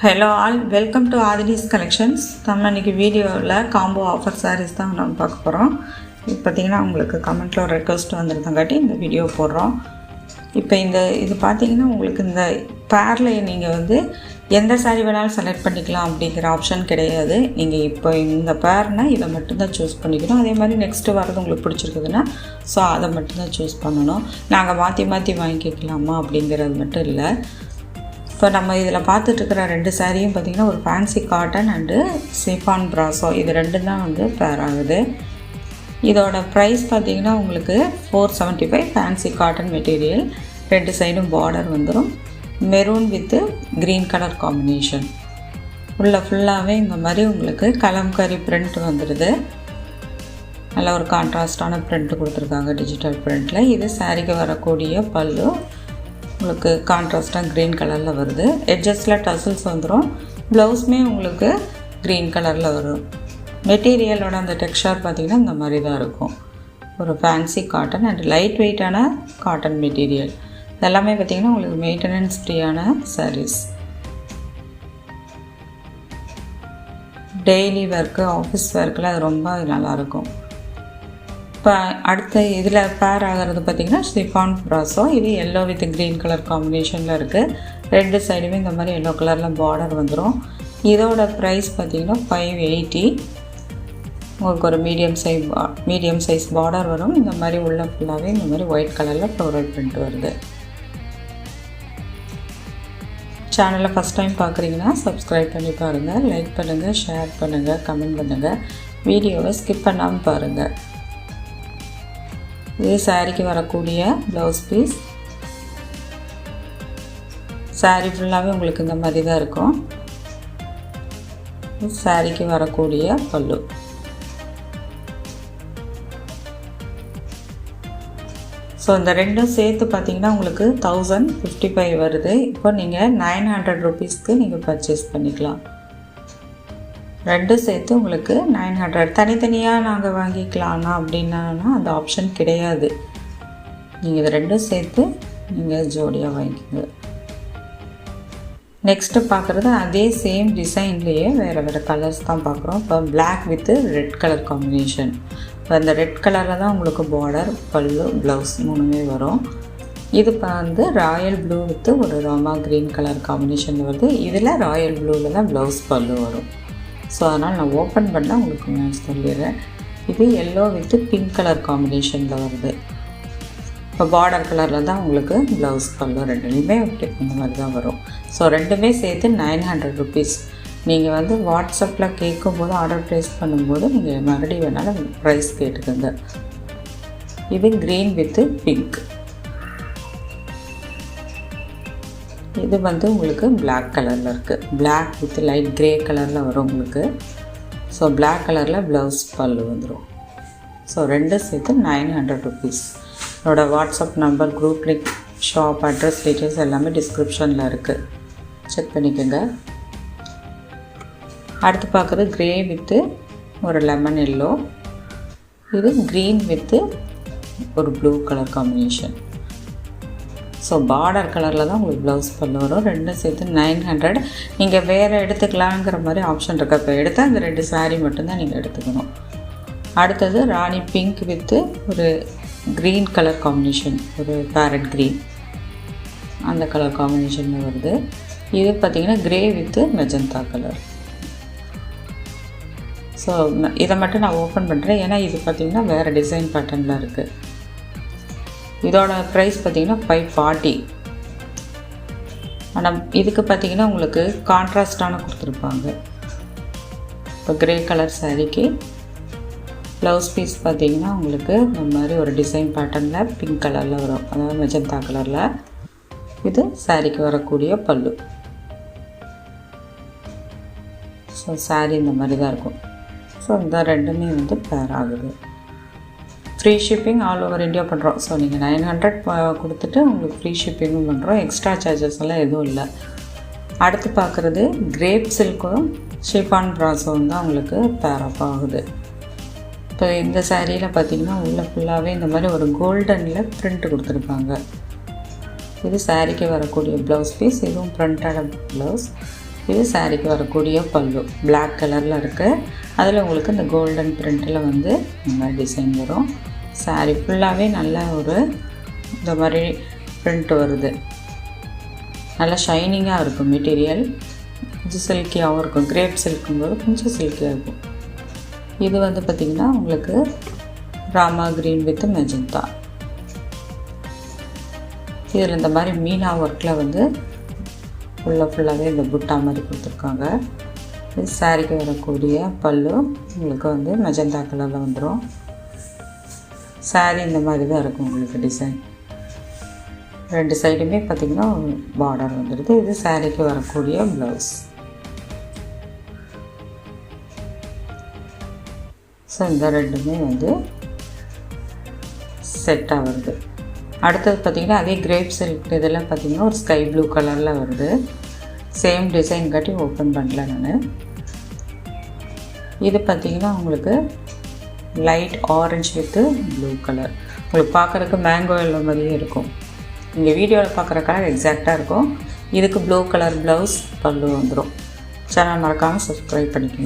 Hello all, welcome to Aadhini's collections. நம்ம இன்றைக்கி வீடியோவில் காம்போ ஆஃபர் சாரீஸ் தான் நம்ம பார்க்க போகிறோம். இப்போ பார்த்திங்கன்னா உங்களுக்கு கமெண்ட்டில் ஒரு ரெக்வஸ்ட் வந்துருந்தங்காட்டி இந்த வீடியோ போடுறோம். இப்போ இது பார்த்திங்கன்னா உங்களுக்கு இந்த பேரில் நீங்கள் எந்த சாரீ வேணாலும் செலக்ட் பண்ணிக்கலாம் அப்படிங்கிற ஆப்ஷன் கிடையாது. நீங்கள் இப்போ இந்த பேர்னால் இதை மட்டும்தான் சூஸ் பண்ணிக்கணும். அதே மாதிரி நெக்ஸ்ட்டு வரது உங்களுக்கு பிடிச்சிருக்குதுன்னா ஸோ அதை மட்டும்தான் சூஸ் பண்ணணும். நாங்கள் மாற்றி வாங்கிக்கலாமா அப்படிங்கிறது மட்டும் இல்லை. இப்போ நம்ம இதில் பார்த்துட்ருக்கிற ரெண்டு சாரியும் பார்த்திங்கன்னா ஒரு ஃபேன்சி காட்டன் அண்டு சிஃபான் ப்ராஸோ, இது ரெண்டும் தான் பேர் ஆகுது. இதோட ப்ரைஸ் பார்த்திங்கன்னா உங்களுக்கு 475. ஃபேன்சி காட்டன் மெட்டீரியல், ரெண்டு சைடும் பார்டர் வந்துடும். Maroon with green colour combination. உள்ள ஃபுல்லாகவே இந்த மாதிரி உங்களுக்கு கலம்கரி பிரிண்ட் வந்துடுது. நல்ல ஒரு கான்ட்ராஸ்டான பிரிண்ட் கொடுத்துருக்காங்க டிஜிட்டல் பிரிண்டில். இது சாரிக்கு வரக்கூடிய பல்லு உங்களுக்கு கான்ட்ராஸ்டாக க்ரீன் கலரில் வருது. எட்ஜஸில் டசல்ஸ் வந்துடும். ப்ளவுஸுமே உங்களுக்கு க்ரீன் கலரில் வரும். மெட்டீரியலோட அந்த டெக்ஸ்சர் பார்த்திங்கன்னா இந்த மாதிரி தான் இருக்கும். ஒரு ஃபேன்சி காட்டன் அண்ட் லைட் வெயிட்டான காட்டன் மெட்டீரியல். இதெல்லாமே பார்த்திங்கன்னா உங்களுக்கு மெயின்டெனன்ஸ் ஃப்ரீயான சாரீஸ். டெய்லி ஒர்க்கு, ஆஃபீஸ் ஒர்க்கில் அது ரொம்ப நல்லாயிருக்கும். இப்போ அடுத்த இதில் பேர் ஆகிறது பார்த்திங்கன்னா சிஃபான் ப்ராஸோ. இது எல்லோ வித் க்ரீன் கலர் காம்பினேஷனில் இருக்குது. ரெண்டு சைடுமே இந்த மாதிரி எல்லோ கலரில் பார்டர் வந்துடும். இதோட ப்ரைஸ் பார்த்திங்கன்னா 580. உங்களுக்கு ஒரு மீடியம் சைஸ் பார்டர் வரும். இந்த மாதிரி உள்ள ஃபுல்லாகவே இந்த மாதிரி ஒயிட் கலரில் ஃப்ளோரல் பிரிண்ட் வருது. சேனலை ஃபஸ்ட் டைம் பார்க்குறீங்கன்னா சப்ஸ்கிரைப் பண்ணி பாருங்கள், லைக் பண்ணுங்கள், ஷேர் பண்ணுங்கள், கமெண்ட் பண்ணுங்கள். வீடியோவை ஸ்கிப் பண்ணாமல் பாருங்கள். இது சாரிக்கு வரக்கூடிய ப்ளவுஸ் பீஸ். சாரி ஃபுல்லாகவே உங்களுக்கு இந்த மாதிரி தான் இருக்கும். சாரிக்கு வரக்கூடிய பல்லு. ஸோ இந்த ரெண்டும் சேர்த்து பார்த்திங்கன்னா உங்களுக்கு 1055 வருது. இப்போ நீங்கள் 900 ருபீஸ்க்கு நீங்கள் பர்ச்சேஸ் பண்ணிக்கலாம். ரெண்டும் சேர்த்து உங்களுக்கு 900. தனித்தனியாக நாங்கள் வாங்கிக்கலாம்னா அப்படின்னா அந்த ஆப்ஷன் கிடையாது. நீங்கள் இது ரெண்டும் சேர்த்து நீங்கள் ஜோடியாக வாங்கிக்கோங்க. நெக்ஸ்ட்டு பார்க்குறது அதே சேம் டிசைன்லேயே வேறு கலர்ஸ் தான் பார்க்குறோம். இப்போ black with red colour combination. இப்போ அந்த ரெட் கலரில் தான் உங்களுக்கு பார்டர், பல்லு, ப்ளவுஸ் மூணுமே வரும். இது ராயல் ப்ளூ வித்து ஒரு ராமா க்ரீன் கலர் காம்பினேஷன் வருது. இதில் ராயல் ப்ளூவில் தான் ப்ளவுஸ் பல்லு வரும். ஸோ அதனால் நான் ஓப்பன் பண்ணால் உங்களுக்கு நான் சொல்லிடுறேன். இது எல்லோ வித்து பிங்க் கலர் காம்பினேஷனில் வருது. இப்போ பார்டர் கலரில் தான் உங்களுக்கு ப்ளவுஸ் பல்லு ரெண்டுலேயுமே இந்த மாதிரி தான் வரும். ஸோ ரெண்டுமே சேர்த்து 900 ருபீஸ். நீங்கள் வாட்ஸ்அப்பில் கேட்கும்போது ஆர்டர் ப்ளேஸ் பண்ணும்போது நீங்கள் மறுபடியும் வேணாலும் ப்ரைஸ் கேட்டுக்கோங்க. இது க்ரீன் வித்து பிங்க். இது உங்களுக்கு பிளாக் கலரில் இருக்குது. பிளாக் வித் லைட் க்ரே கலரில் வரும் உங்களுக்கு. ஸோ பிளாக் கலரில் ப்ளவுஸ் பல்லு வந்துடும். ஸோ ரெண்டு சேர்த்து 900 ருபீஸ். என்னோடய WhatsApp number, group link, shop address details எல்லாமே டிஸ்கிரிப்ஷனில் இருக்குது. செக் பண்ணிக்கோங்க. அடுத்து பார்க்குறது க்ரே வித்து ஒரு லெமன் எல்லோ. இது க்ரீன் வித்து ஒரு blue colour combination. So border கலரில் தான் உங்களுக்கு ப்ளவுஸ் பல்லு வரும். ரெண்டும் சேர்த்து 900. நீங்கள் வேறு எடுத்துக்கலாங்கிற மாதிரி ஆப்ஷன் இருக்குது. இப்போ எடுத்தால் அந்த ரெண்டு சாரீ மட்டும்தான் நீங்கள் எடுத்துக்கணும். அடுத்தது ராணி பிங்க் வித்து ஒரு க்ரீன் கலர் காம்பினேஷன், ஒரு பேரட் க்ரீன் அந்த கலர் காம்பினேஷனில் வருது. இது பார்த்திங்கன்னா grey with magenta colour. So இதை மட்டும் நான் ஓப்பன் பண்ணுறேன், ஏன்னா இது பார்த்திங்கன்னா வேறு டிசைன் பேட்டர்னில் இருக்குது. இதோட ப்ரைஸ் பார்த்திங்கன்னா 540. ஆனால் இதுக்கு பார்த்திங்கன்னா உங்களுக்கு கான்ட்ராஸ்டான கொடுத்துருப்பாங்க. இப்போ க்ரே கலர் சாரீக்கு ப்ளவுஸ் பீஸ் பார்த்திங்கன்னா உங்களுக்கு இந்த மாதிரி ஒரு டிசைன் பேட்டர்னில் பிங்க் கலரில் வரும், அதாவது மெஜந்தா கலரில். இது சாரீக்கு வரக்கூடிய பல்லு. ஸோ சாரீ இந்த மாதிரி தான் இருக்கும். ஸோ இந்த ரெண்டுமே பேர் ஆகுது. Free shipping all over India பண்ணுறோம். ஸோ நீங்கள் 900 கொடுத்துட்டு உங்களுக்கு ஃப்ரீ ஷிப்பிங்கும் பண்ணுறோம். எக்ஸ்ட்ரா சார்ஜஸ் எல்லாம் எதுவும் இல்லை. அடுத்து பார்க்குறது கிரேப் சில்க்கும் ஷிஃபான் ப்ராஸோவும் தான் உங்களுக்கு பேர் அப் ஆகுது. இப்போ இந்த சாரியில் பார்த்திங்கன்னா உள்ள ஃபுல்லாகவே இந்த மாதிரி ஒரு கோல்டனில் ப்ரிண்ட் கொடுத்துருப்பாங்க. இது சாரிக்கு வரக்கூடிய ப்ளவுஸ் பீஸ். இதுவும் ப்ரிண்டட் ப்ளவுஸ். இது சாரீக்கு வரக்கூடிய பல்லு Black கலரில் இருக்குது. அதில் உங்களுக்கு இந்த கோல்டன் பிரிண்டில் வந்து இந்த மாதிரி டிசைன் வரும். சாரீ ஃபுல்லாகவே நல்ல ஒரு இந்த மாதிரி பிரிண்ட் வருது. நல்லா ஷைனிங்காக இருக்கும் மெட்டீரியல். கொஞ்சம் சில்கியாகவும் இருக்கும். கிரேப் சில்க்கும்போது கொஞ்சம் சில்கியாக இருக்கும். இது வந்து பார்த்திங்கன்னா உங்களுக்கு ராமா க்ரீன் வித் மெஜந்தா. இதில் இந்த மாதிரி மீனா ஒர்க்கில் வந்து ஃபுல்லாகவே இந்த புட்டா மாதிரி கொடுத்துருக்காங்க. இது சாரீக்கு வரக்கூடிய பல்லு உங்களுக்கு வந்து மெஜந்தா கலரில் வந்துடும். சாரீ இந்த மாதிரி தான் இருக்கும் உங்களுக்கு டிசைன். 2 சைடுமே பார்த்திங்கன்னா பார்டர் வந்துடுது. இது சாரீக்கு வரக்கூடிய ப்ளவுஸ். ஸோ இந்த ரெண்டுமே வந்து செட்டாக வருது. அடுத்தது பார்த்திங்கன்னா அதே கிரேப் சில்க் இதெல்லாம் பார்த்திங்கன்னா ஒரு ஸ்கை ப்ளூ கலரில் வருது. சேம் டிசைன் காட்டி ஓப்பன் பண்ணல நான். இது பார்த்திங்கன்னா உங்களுக்கு light orange with blue colour. உங்களுக்கு பார்க்குறதுக்கு மேங்கோ எல்லோ மாதிரியே இருக்கும். இங்கே வீடியோவில் பார்க்குற கலர் எக்ஸாக்டாக இருக்கும். இதுக்கு ப்ளூ கலர் ப்ளவுஸ் பல்லு வந்துடும். சேனல் மறக்காமல் சப்ஸ்கிரைப் பண்ணிக்கோங்க.